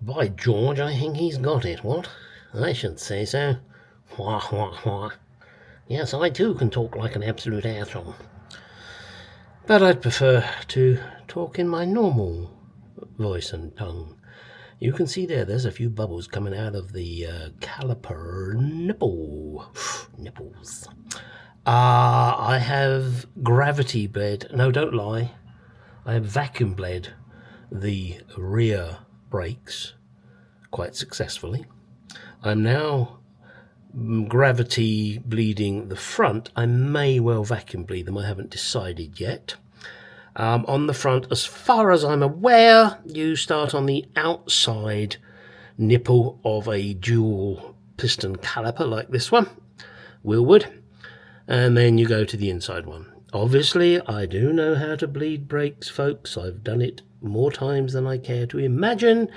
By George, I think he's got it, what? I should say so. Wah, wah, wah. Yes, I too can talk like an absolute asshole. But I'd prefer to talk in my normal voice and tongue. You can see there's a few bubbles coming out of the caliper nipples. I have gravity bled. No, don't lie. I have vacuum bled the rear brakes quite successfully. I'm now gravity bleeding the front. I may well vacuum bleed them. I haven't decided yet. On the front, as far as I'm aware, you start on the outside nipple of a dual piston caliper like this one, wheelwood, and then you go to the inside one. Obviously, I do know how to bleed brakes, folks. I've done it more times than I care to imagine.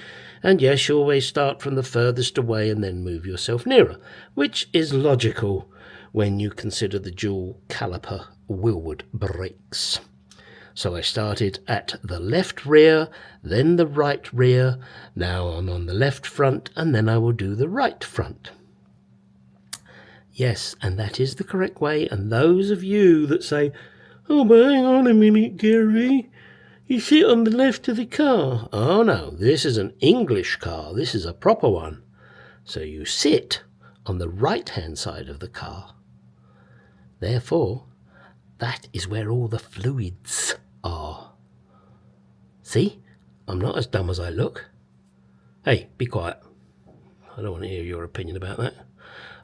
And yes, you always start from the furthest away and then move yourself nearer, which is logical when you consider the dual caliper wheelwood brakes. So I started at the left rear, then the right rear. Now I'm on the left front, and then I will do the right front. Yes, and that is the correct way. And those of you that say, "Oh, but hang on a minute, Gary, you sit on the left of the car." Oh no, this is an English car. This is a proper one. So you sit on the right-hand side of the car. Therefore, that is where all the fluids are. See? I'm not as dumb as I look. Hey, be quiet. I don't want to hear your opinion about that.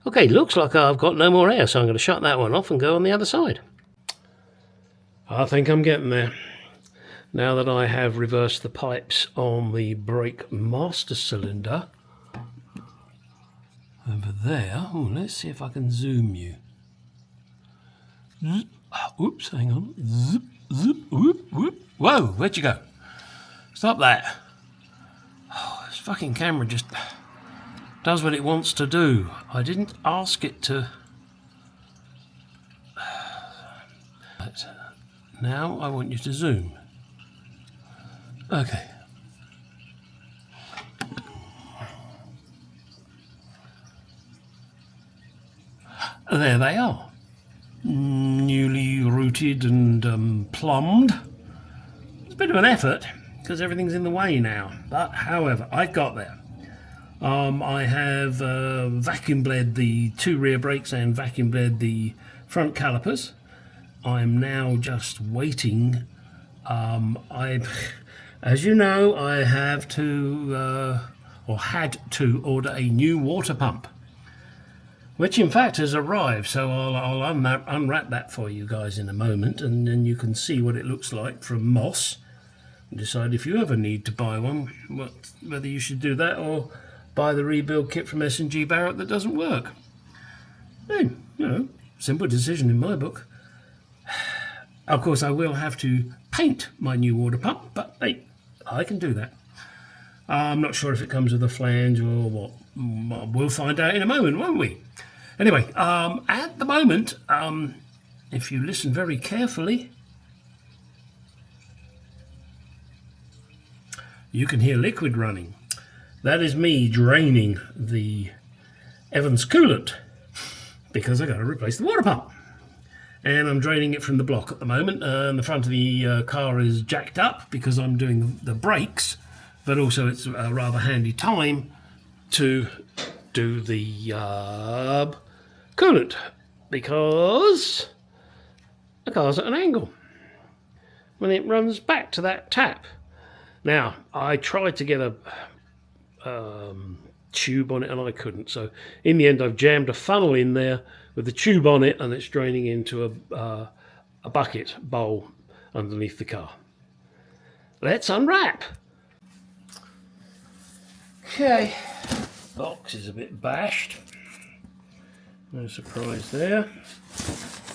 Okay, looks like I've got no more air, so I'm going to shut that one off and go on the other side. I think I'm getting there. Now that I have reversed the pipes on the brake master cylinder over there. Oh, let's see if I can zoom you. Oops, hang on. Zip, zip, whoop, whoop. Whoa, where'd you go? Stop that. Oh, this fucking camera just does what it wants to do. I didn't ask it to. Now I want you to zoom. Okay. There they are. Newly rooted and plumbed. It's a bit of an effort because everything's in the way now. But however, I got there. I have vacuum bled the two rear brakes and vacuum bled the front calipers. I'm now just waiting. As you know, I have to, or had to order a new water pump, which in fact has arrived. So I'll unwrap that for you guys in a moment, and then you can see what it looks like from Moss and decide if you ever need to buy one, whether you should do that or buy the rebuild kit from S&G Barrett that doesn't work. Hey, you know, simple decision in my book. Of course, I will have to paint my new water pump, but hey, I can do that. I'm not sure if it comes with a flange or what. We'll find out in a moment, won't we? Anyway, at the moment, if you listen very carefully, you can hear liquid running. That is me draining the Evans coolant because I've got to replace the water pump. And I'm draining it from the block at the moment. The front of the car is jacked up because I'm doing the brakes, but also it's a rather handy time to do the coolant because the car's at an angle when it runs back to that tap. Now, I tried to get a tube on it and I couldn't, so in the end I've jammed a funnel in there with the tube on it, and it's draining into a bucket bowl underneath the car. Let's unwrap. Okay, box is a bit bashed. No surprise there.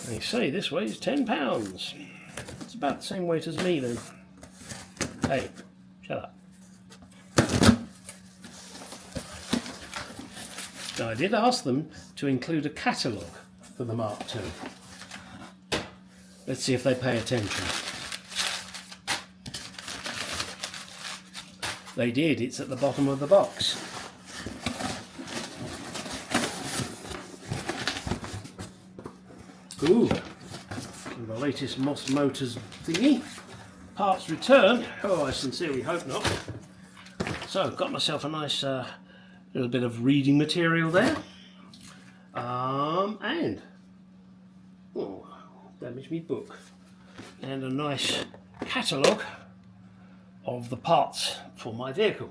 They say this weighs 10 pounds. It's about the same weight as me then. Hey, shut up. Now, I did ask them to include a catalogue for the Mark II. Let's see if they pay attention. They did. It's at the bottom of the box. Ooh, the latest Moss Motors thingy. Parts returned. Oh, I sincerely hope not. So, got myself a nice little bit of reading material there. And oh, damaged me book. And a nice catalogue of the parts for my vehicle.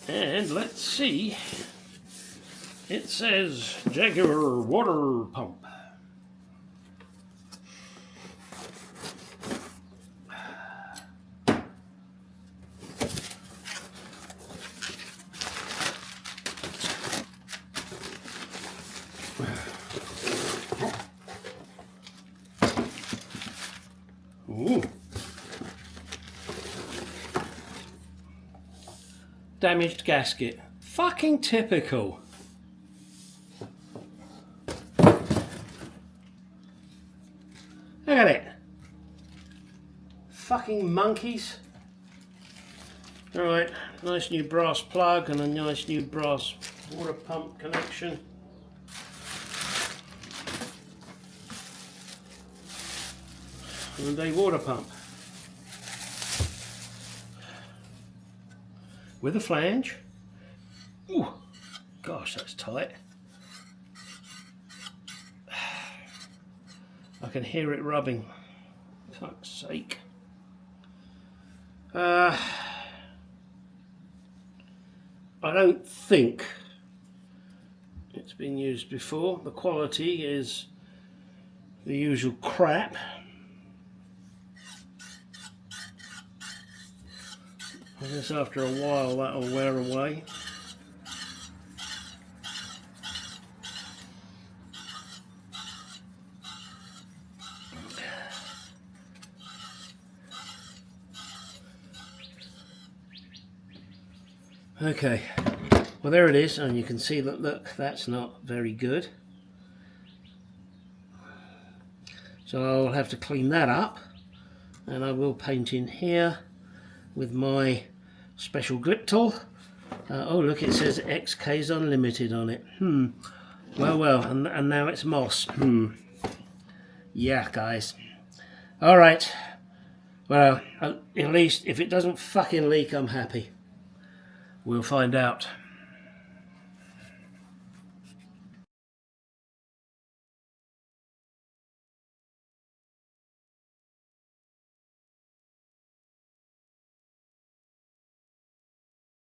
And let's see. It says Jaguar water pump. Ooh. Damaged gasket. Fucking typical. Look at it. Fucking monkeys. Alright, nice new brass plug and a nice new brass water pump connection. And a water pump. With a flange. Ooh, gosh, that's tight. I can hear it rubbing. Fuck's sake. I don't think it's been used before. The quality is the usual crap. I guess after a while that'll wear away. Okay, well there it is, and you can see that, look, that's not very good. So I'll have to clean that up, and I will paint in here with my special grit tool. Oh look, it says XK's Unlimited on it. Well, and now it's moss. Yeah, guys. Alright. Well, at least if it doesn't fucking leak, I'm happy. We'll find out.